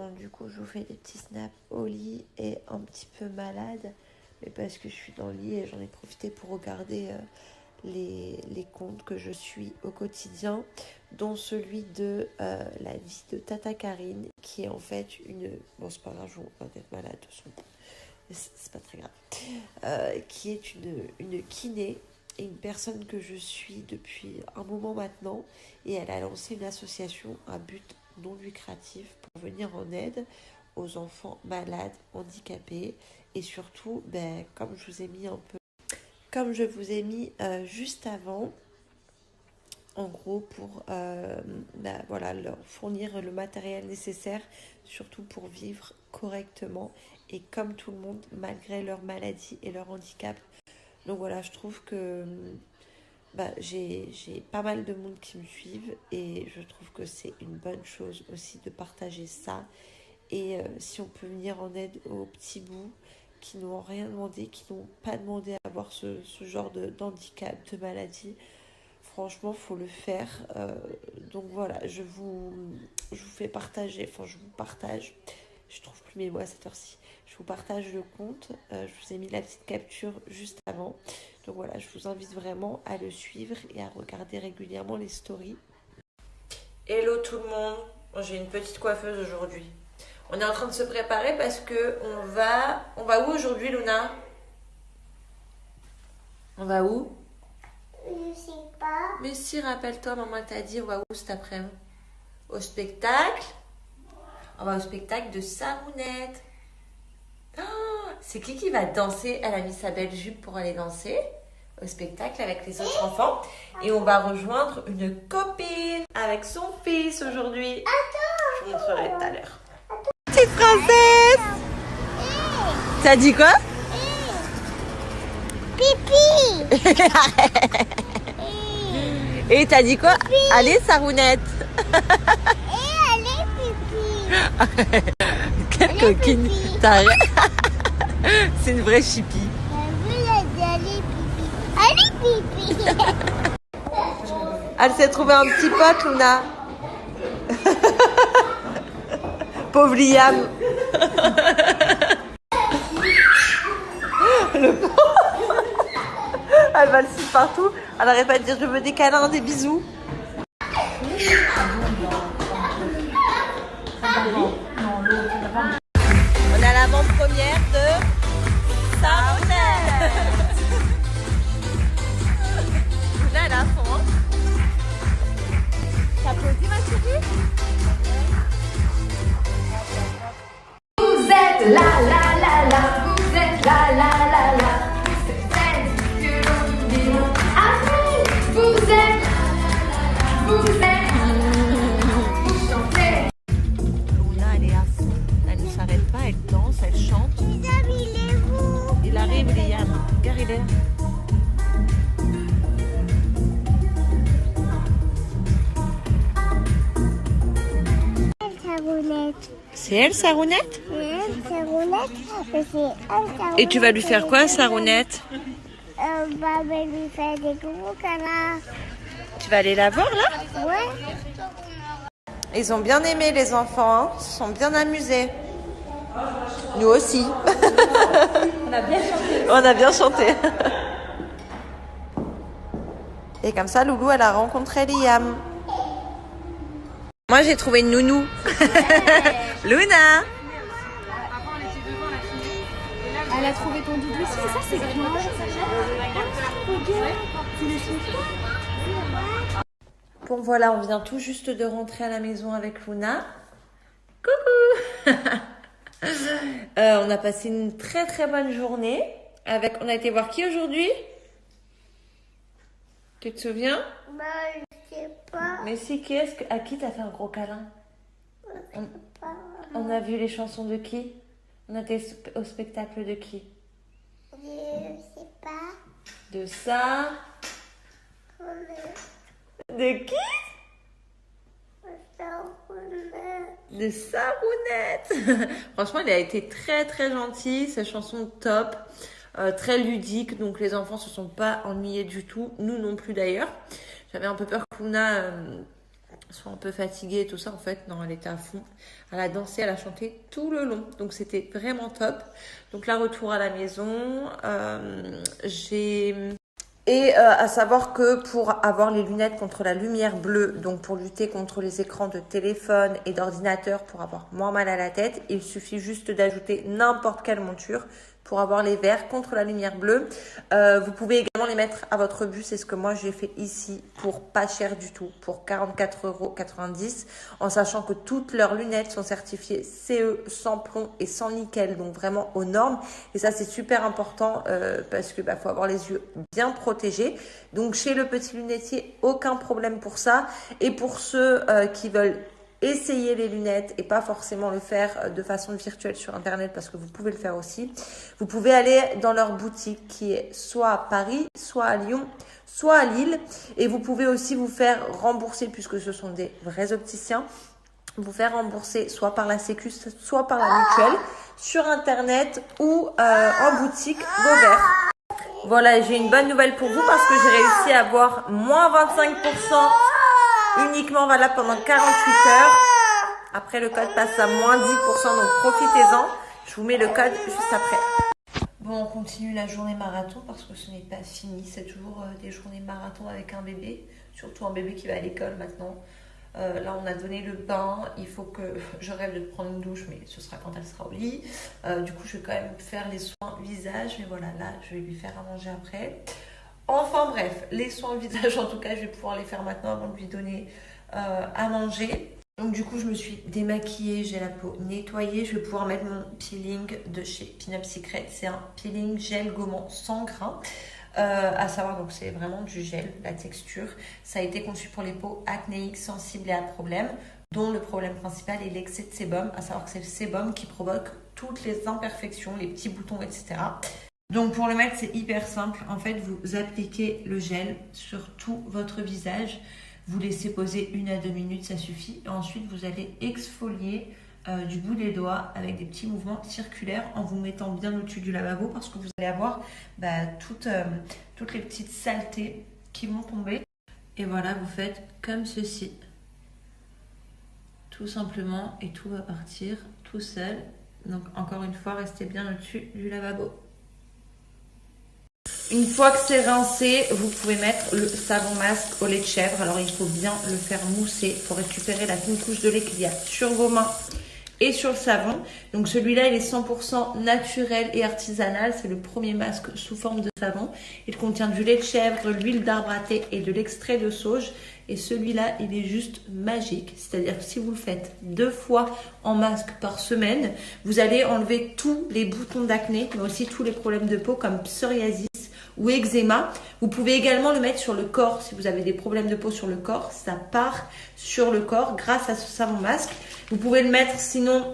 Bon, du coup, je vous fais des petits snaps au lit et un petit peu malade, mais parce que je suis dans le lit et j'en ai profité pour regarder les comptes que je suis au quotidien, dont celui de la vie de Tata Karine, qui est en fait une... Bon, c'est pas grave, je vais être malade, c'est pas très grave. Qui est une kiné et une personne que je suis depuis un moment maintenant, et elle a lancé une association à but non lucratif pour venir en aide aux enfants malades, handicapés, et surtout, comme je vous ai mis juste avant, en gros pour voilà, leur fournir le matériel nécessaire, surtout pour vivre correctement et comme tout le monde, malgré leur maladie et leur handicap. Donc voilà, je trouve que j'ai pas mal de monde qui me suivent et je trouve que c'est une bonne chose aussi de partager ça. Et si on peut venir en aide aux petits bouts qui n'ont rien demandé, qui n'ont pas demandé à avoir ce genre d'handicap, de maladie, franchement, faut le faire. Donc voilà, je vous fais partager, enfin je vous partage, je trouve plus mes mots à cette heure-ci. Je vous partage le compte, je vous ai mis la petite capture juste avant. Donc voilà, je vous invite vraiment à le suivre et à regarder régulièrement les stories. Hello tout le monde, j'ai une petite coiffeuse aujourd'hui. On est en train de se préparer parce que on va où aujourd'hui, Luna? On va où? Je sais pas. Mais si, rappelle-toi, maman t'a dit, on va où cet après-midi? Au spectacle? On va au spectacle de Sarounette. Oh, c'est qui va danser? Elle a mis sa belle jupe pour aller danser au spectacle avec les autres enfants. Et on va rejoindre une copine avec son fils aujourd'hui. Je vous montrerai tout à l'heure. Petite princesse! T'as dit quoi? Pipi. Et t'as dit quoi? Pipi. Allez, Sarounette! Et allez, pipi. Quelle Allez, coquine! pipi. T'as rien. C'est une vraie chipie. Allez, pipi. Elle s'est trouvée un petit pote, Luna. Pauvre Liam. Elle va le suivre partout. Elle n'arrête pas de dire je veux des câlins, des bisous. On est à l'avant-première de Sarounette. Là, elle est à fond. T'applaudis, ma chérie? Vous êtes là, vous êtes là, c'est celle que l'on dit non. Après, vous êtes, vous chantez. Luna, elle est à fond. Elle ne s'arrête pas, elle danse, elle chante. Il arrive, Liam. Regarde, il est là. C'est elle, Sarounette? Et tu vas lui faire quoi, Sarounette? On va lui faire des gros câlins. Tu vas aller la voir, là? Ouais. Ils ont bien aimé, les enfants, hein? Ils se sont bien amusés. Nous aussi. On a bien chanté. On a bien chanté. Et comme ça, Loulou, elle a rencontré Liam. Moi, j'ai trouvé une nounou. Luna. Elle a trouvé ton doudou ici, c'est ça, c'est grand. Bon, voilà, on vient tout juste de rentrer à la maison avec Luna. Coucou. On a passé une très très bonne journée. On a été voir qui aujourd'hui? Tu te souviens? Je sais pas. Mais si, à qui t'as fait un gros câlin? On a vu les chansons de qui? On a été au spectacle de qui? Je sais pas. De ça? De qui? De Sarounette. Franchement, elle a été très très gentille. Sa chanson top, très ludique. Donc les enfants se sont pas ennuyés du tout. Nous non plus d'ailleurs. J'avais un peu peur que Luna soit un peu fatiguée et tout ça. En fait, non, elle était à fond. Elle a dansé, elle a chanté tout le long. Donc, c'était vraiment top. Donc, là, retour à la maison. À savoir que pour avoir les lunettes contre la lumière bleue, donc pour lutter contre les écrans de téléphone et d'ordinateur, pour avoir moins mal à la tête, il suffit juste d'ajouter n'importe quelle monture pour avoir les verres contre la lumière bleue. Vous pouvez également les mettre à votre but, c'est ce que moi j'ai fait ici pour pas cher du tout, pour 44,90 €, en sachant que toutes leurs lunettes sont certifiées CE, sans plomb et sans nickel, donc vraiment aux normes. Et ça c'est super important parce que faut avoir les yeux bien protégés. Donc chez le petit lunetier, aucun problème pour ça. Et pour ceux qui veulent essayer les lunettes et pas forcément le faire de façon virtuelle sur internet, parce que vous pouvez le faire aussi. Vous pouvez aller dans leur boutique qui est soit à Paris, soit à Lyon, soit à Lille, et vous pouvez aussi vous faire rembourser, puisque ce sont des vrais opticiens, vous faire rembourser soit par la Sécu, soit par la mutuelle, sur internet ou en boutique vos verres. Voilà, j'ai une bonne nouvelle pour vous parce que j'ai réussi à avoir moins 25%. Uniquement valable pendant 48 heures. Après, le code passe à moins 10%, donc profitez-en. Je vous mets le code juste après. Bon, on continue la journée marathon parce que ce n'est pas fini. C'est toujours des journées marathon avec un bébé, surtout un bébé qui va à l'école maintenant. Là, on a donné le bain. Il faut que je rêve de prendre une douche, mais ce sera quand elle sera au lit. Du coup, je vais quand même faire les soins visage. Mais voilà, là, je vais lui faire à manger après. Enfin bref, les soins visage en tout cas, je vais pouvoir les faire maintenant avant de lui donner à manger. Donc du coup, je me suis démaquillée, j'ai la peau nettoyée. Je vais pouvoir mettre mon peeling de chez Pin Up Secret. C'est un peeling gel gommant sans grains. À savoir, donc c'est vraiment du gel, la texture. Ça a été conçu pour les peaux acnéiques, sensibles et à problème, dont le problème principal est l'excès de sébum. À savoir que c'est le sébum qui provoque toutes les imperfections, les petits boutons, etc. Donc pour le mettre, c'est hyper simple. En fait, vous appliquez le gel sur tout votre visage. Vous laissez poser 1 à 2 minutes, ça suffit. Et ensuite, vous allez exfolier du bout des doigts avec des petits mouvements circulaires en vous mettant bien au-dessus du lavabo parce que vous allez avoir toutes les petites saletés qui vont tomber. Et voilà, vous faites comme ceci. Tout simplement, et tout va partir tout seul. Donc encore une fois, restez bien au-dessus du lavabo. Une fois que c'est rincé, vous pouvez mettre le savon masque au lait de chèvre. Alors, il faut bien le faire mousser pour récupérer la fine couche de lait qu'il y a sur vos mains et sur le savon. Donc, celui-là, il est 100% naturel et artisanal. C'est le premier masque sous forme de savon. Il contient du lait de chèvre, l'huile d'arbre à thé et de l'extrait de sauge. Et celui-là, il est juste magique. C'est-à-dire que si vous le faites 2 fois en masque par semaine, vous allez enlever tous les boutons d'acné, mais aussi tous les problèmes de peau comme psoriasis ou eczéma. Vous pouvez également le mettre sur le corps. Si vous avez des problèmes de peau sur le corps, ça part sur le corps grâce à ce savon masque. Vous pouvez le mettre sinon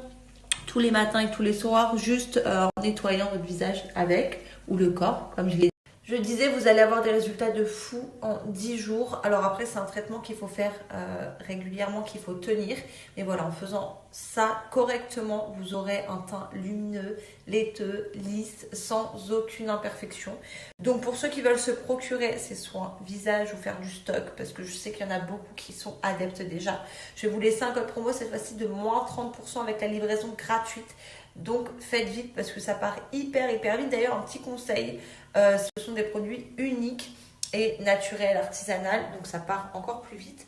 tous les matins et tous les soirs, juste en nettoyant votre visage avec, ou le corps, comme je l'ai dit. Je disais, vous allez avoir des résultats de fou en 10 jours. Alors après, c'est un traitement qu'il faut faire régulièrement, qu'il faut tenir. Mais voilà, en faisant ça correctement, vous aurez un teint lumineux, laiteux, lisse, sans aucune imperfection. Donc pour ceux qui veulent se procurer ces soins visage ou faire du stock, parce que je sais qu'il y en a beaucoup qui sont adeptes déjà, je vais vous laisser un code promo cette fois-ci de moins 30% avec la livraison gratuite. Donc faites vite parce que ça part hyper vite. D'ailleurs, un petit conseil, ce sont des produits uniques et naturels, artisanales, donc ça part encore plus vite.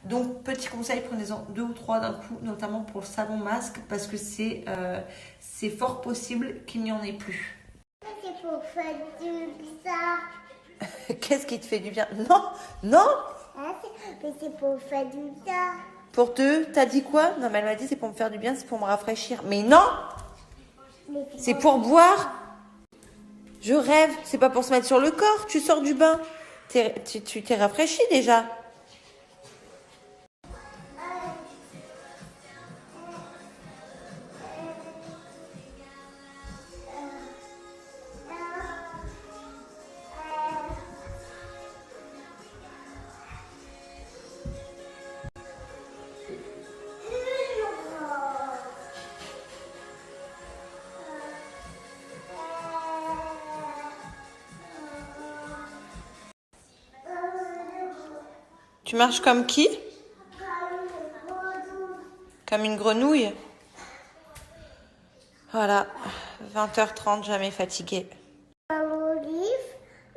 Donc petit conseil, prenez-en 2 ou 3 d'un coup, notamment pour le savon masque, parce que c'est fort possible qu'il n'y en ait plus. C'est pour faire du bien. Qu'est-ce qui te fait du bien? Non Mais c'est pour faire du bien. Pour t'as dit quoi? Non, mais elle m'a dit c'est pour me faire du bien, c'est pour me rafraîchir. Mais non! C'est pour boire. Je rêve. C'est pas pour se mettre sur le corps. Tu sors du bain. Tu t'es rafraîchi déjà. Tu marches comme qui? Comme une grenouille. Voilà, 20h30, jamais fatiguée. Olive,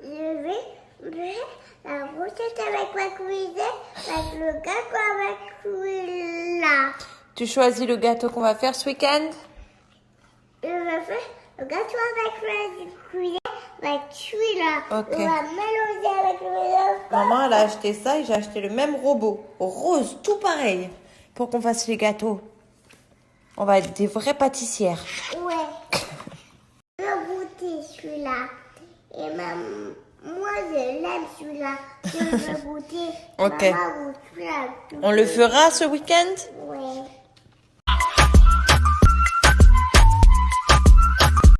je vais faire la recette avec ma cuisine, avec le gâteau avec celui-là. Tu choisis le gâteau qu'on va faire ce week-end? Je vais faire le gâteau avec la cuisine, avec celui-là. Ok. On va mélanger avec le Maman, elle a acheté ça et j'ai acheté le même robot. Rose, tout pareil. Pour qu'on fasse les gâteaux. On va être des vraies pâtissières. Ouais. Je veux goûter celui-là. Et moi, je l'aime celui-là. Je veux goûter. Ok. Maman goûte celui-là. On le fera ce week-end?